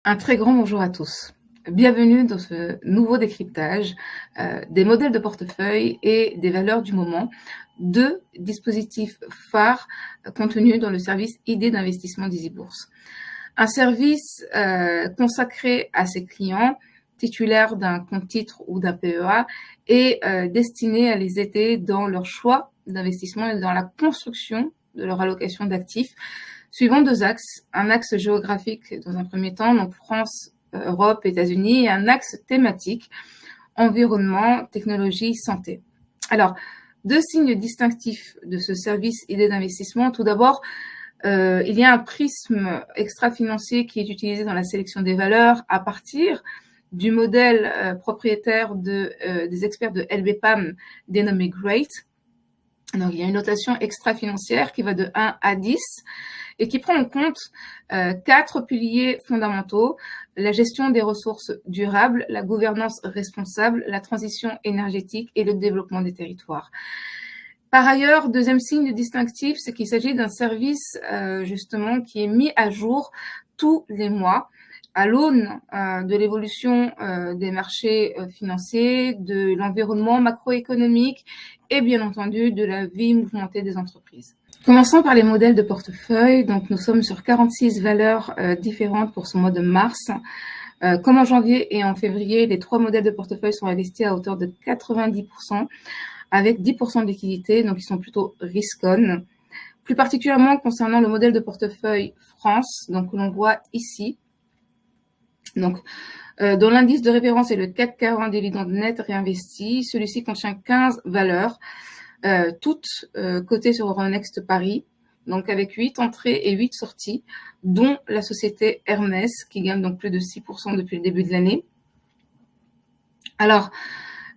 Un très grand bonjour à tous. Bienvenue dans ce nouveau décryptage des modèles de portefeuille et des valeurs du moment, deux dispositifs phares contenus dans le service idée d'investissement d'EasyBourse. Un service consacré à ses clients titulaires d'un compte titre ou d'un PEA et destiné à les aider dans leur choix d'investissement et dans la construction de leur allocation d'actifs, suivant deux axes. Un axe géographique dans un premier temps, donc France, Europe, États-Unis, et un axe thématique, environnement, technologie, santé. Alors, deux signes distinctifs de ce service idée d'investissement. Tout d'abord, il y a un prisme extra-financier qui est utilisé dans la sélection des valeurs à partir du modèle propriétaire des experts de LBPAM dénommé GREAT. Donc, il y a une notation extra-financière qui va de 1 à 10 et qui prend en compte 4 piliers fondamentaux: la gestion des ressources durables, la gouvernance responsable, la transition énergétique et le développement des territoires. Par ailleurs, deuxième signe distinctif, c'est qu'il s'agit d'un service justement qui est mis à jour tous les mois à l'aune de l'évolution des marchés financiers, de l'environnement macroéconomique et bien entendu de la vie mouvementée des entreprises. Commençons par les modèles de portefeuille. Donc, nous sommes sur 46 valeurs différentes pour ce mois de mars. Comme en janvier et en février, les 3 modèles de portefeuille sont investis à hauteur de 90%, avec 10% de liquidité, donc ils sont plutôt risk-on. Plus particulièrement concernant le modèle de portefeuille France, donc que l'on voit ici, donc, dont l'indice de référence est le CAC 40 dividende net réinvesti. Celui-ci contient 15 valeurs, toutes cotées sur Euronext Paris, donc avec 8 entrées et 8 sorties, dont la société Hermès, qui gagne donc plus de 6% depuis le début de l'année. Alors,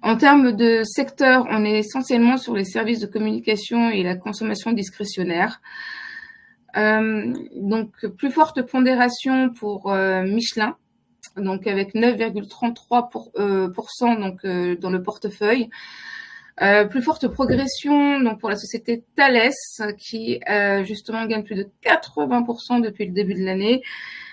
en termes de secteur, on est essentiellement sur les services de communication et la consommation discrétionnaire. Donc, plus forte pondération pour Michelin, donc avec 9,33% donc dans le portefeuille. Plus forte progression donc pour la société Thales qui justement gagne plus de 80% depuis le début de l'année.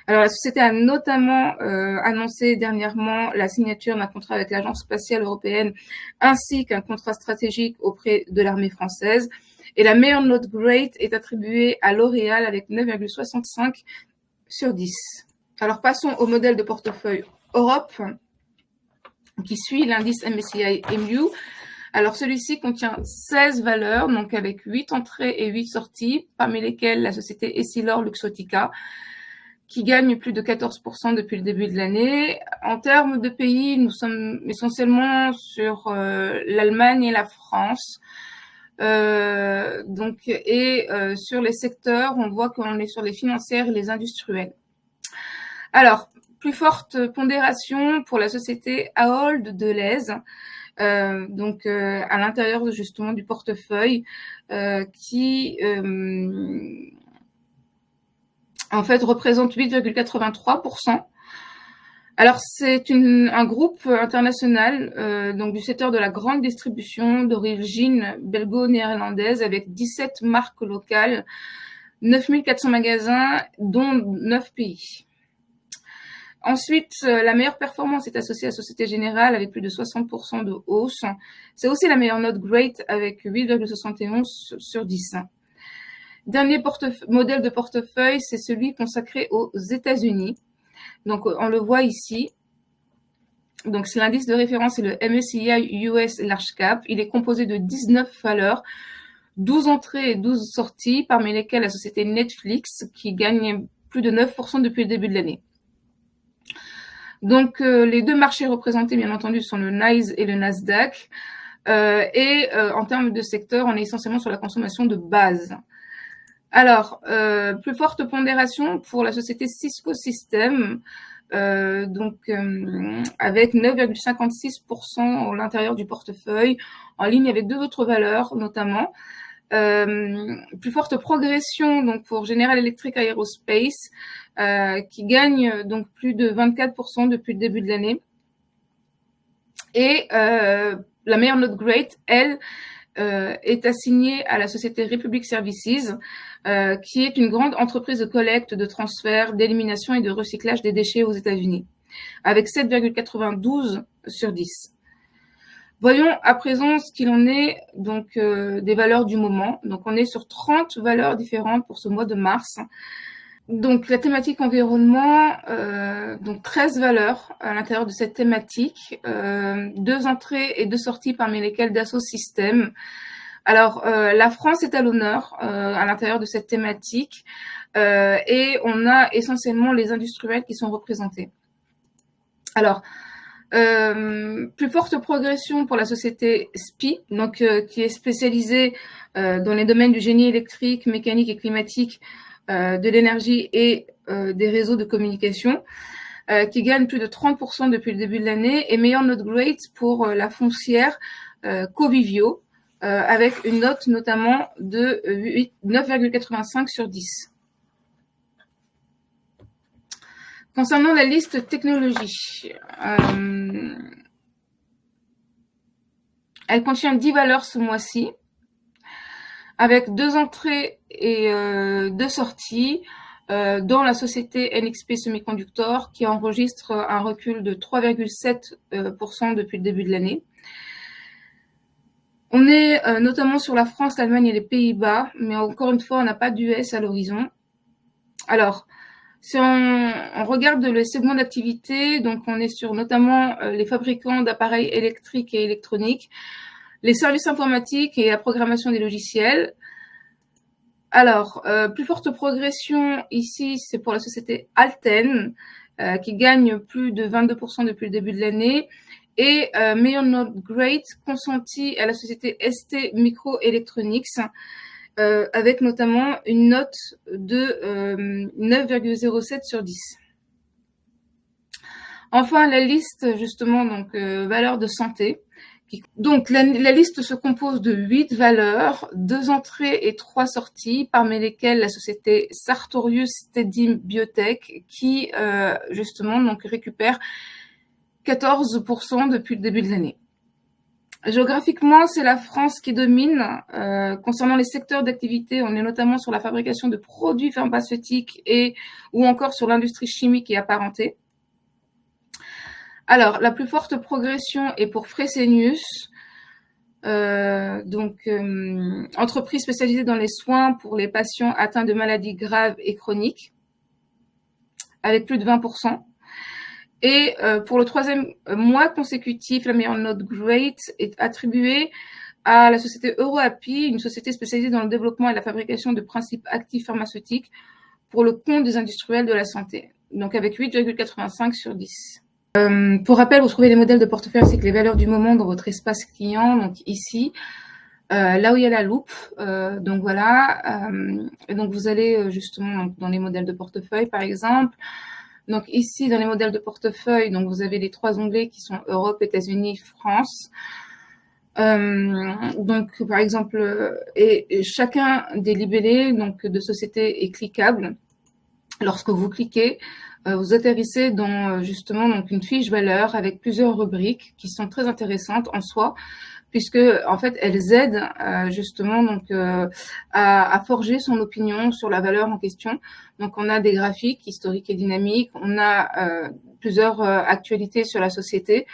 Alors la société a notamment annoncé dernièrement la signature d'un contrat avec l'Agence spatiale européenne ainsi qu'un contrat stratégique auprès de l'armée française. Et la meilleure note GREAT est attribuée à L'Oréal avec 9,65 sur 10. Alors passons au modèle de portefeuille Europe qui suit l'indice MSCI EMU. Alors celui-ci contient 16 valeurs, donc avec 8 entrées et 8 sorties, parmi lesquelles la société Essilor-Luxottica qui gagne plus de 14% depuis le début de l'année. En termes de pays, nous sommes essentiellement sur l'Allemagne et la France. Sur les secteurs, on voit qu'on est sur les financières et les industriels. Alors, plus forte pondération pour la société Ahold Delhaize, à l'intérieur justement du portefeuille, qui en fait représente 8,83%. Alors, c'est un groupe international donc du secteur de la grande distribution d'origine belgo-néerlandaise avec 17 marques locales, 9400 magasins, dont 9 pays. Ensuite, la meilleure performance est associée à Société Générale avec plus de 60% de hausse. C'est aussi la meilleure note GREAT avec 8,71 sur 10. Dernier modèle de portefeuille, c'est celui consacré aux États-Unis. Donc, on le voit ici. Donc, c'est l'indice de référence, c'est le MSCI US Large Cap. Il est composé de 19 valeurs, 12 entrées et 12 sorties, parmi lesquelles la société Netflix, qui gagne plus de 9% depuis le début de l'année. Donc, les deux marchés représentés, bien entendu, sont le NYSE et le Nasdaq. En termes de secteur, on est essentiellement sur la consommation de base. Alors, plus forte pondération pour la société Cisco Systems, avec 9,56% à l'intérieur du portefeuille, en ligne avec deux autres valeurs notamment. Plus forte progression donc pour General Electric Aerospace, qui gagne donc plus de 24% depuis le début de l'année. Et la meilleure note GREAT, elle, est assigné à la société Republic Services, qui est une grande entreprise de collecte, de transfert, d'élimination et de recyclage des déchets aux États-Unis, avec 7,92 sur 10. Voyons à présent ce qu'il en est donc des valeurs du moment. Donc on est sur 30 valeurs différentes pour ce mois de mars. Donc la thématique environnement, donc 13 valeurs à l'intérieur de cette thématique, 2 entrées et 2 sorties parmi lesquelles Dassault Systèmes. Alors la France est à l'honneur à l'intérieur de cette thématique et on a essentiellement les industriels qui sont représentés. Alors plus forte progression pour la société SPI, donc qui est spécialisée dans les domaines du génie électrique, mécanique et climatique, de l'énergie et des réseaux de communication, qui gagne plus de 30% depuis le début de l'année, et meilleure note grade pour la foncière Covivio, avec une note notamment de 9,85 sur 10. Concernant la liste technologie, elle contient 10 valeurs ce mois-ci, avec 2 entrées et 2 sorties, dans la société NXP Semiconductor, qui enregistre un recul de 3,7% depuis le début de l'année. On est notamment sur la France, l'Allemagne et les Pays-Bas, mais encore une fois, on n'a pas d'US à l'horizon. Alors, si on regarde le segment d'activité, donc on est sur notamment les fabricants d'appareils électriques et électroniques, les services informatiques et la programmation des logiciels. Alors, plus forte progression ici, c'est pour la société Alten, qui gagne plus de 22% depuis le début de l'année, et meilleure note grade consentie à la société ST Microelectronics, avec notamment une note de 9,07 sur 10. Enfin, la liste, justement, donc valeurs de santé. Donc, la liste se compose de 8 valeurs, 2 entrées et 3 sorties, parmi lesquelles la société Sartorius Stedim Biotech, qui, justement, donc récupère 14% depuis le début de l'année. Géographiquement, c'est la France qui domine. Concernant les secteurs d'activité, on est notamment sur la fabrication de produits pharmaceutiques ou encore sur l'industrie chimique et apparentée. Alors, la plus forte progression est pour Fresenius, entreprise spécialisée dans les soins pour les patients atteints de maladies graves et chroniques, avec plus de 20%. Et pour le 3e mois consécutif, la meilleure note grade est attribuée à la société EuroAPI, une société spécialisée dans le développement et la fabrication de principes actifs pharmaceutiques pour le compte des industriels de la santé, donc avec 8,85 sur 10. Pour rappel, vous trouvez les modèles de portefeuille ainsi que les valeurs du moment dans votre espace client, donc ici, là où il y a la loupe. Donc voilà, et donc vous allez justement dans les modèles de portefeuille par exemple. Donc ici, dans les modèles de portefeuille, donc vous avez les 3 onglets qui sont Europe, États-Unis, France. Donc par exemple, et chacun des libellés donc de société est cliquable. Lorsque vous cliquez, vous atterrissez dans justement donc une fiche valeur avec plusieurs rubriques qui sont très intéressantes en soi, puisque en fait elles aident justement donc à forger son opinion sur la valeur en question. Donc on a des graphiques historiques et dynamiques, on a plusieurs actualités sur la société,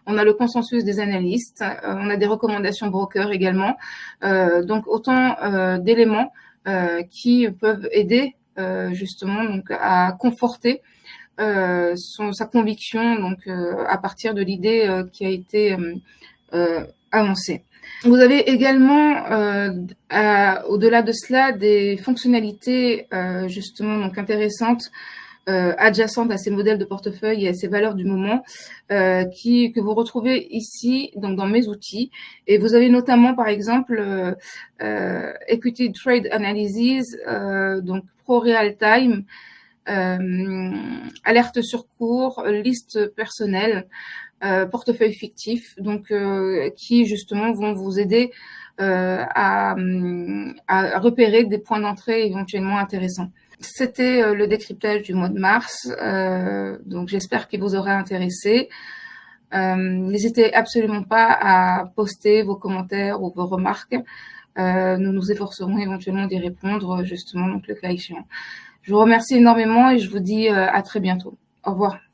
on a le consensus des analystes, on a des recommandations brokers également, donc autant d'éléments qui peuvent aider justement donc à conforter sa conviction donc à partir de l'idée qui a été avancée. Vous avez également au-delà de cela des fonctionnalités justement donc intéressantes adjacentes à ces modèles de portefeuille et à ces valeurs du moment que vous retrouvez ici donc dans mes outils, et vous avez notamment par exemple Equity Trade Analysis, donc Pro Real Time, alerte sur cours, liste personnelle, portefeuille fictif, donc qui justement vont vous aider à repérer des points d'entrée éventuellement intéressants. C'était le décryptage du mois de mars, donc j'espère qu'il vous aura intéressé. N'hésitez absolument pas à poster vos commentaires ou vos remarques. Nous nous efforcerons éventuellement d'y répondre, justement, donc le cas échéant. Je vous remercie énormément et je vous dis à très bientôt. Au revoir.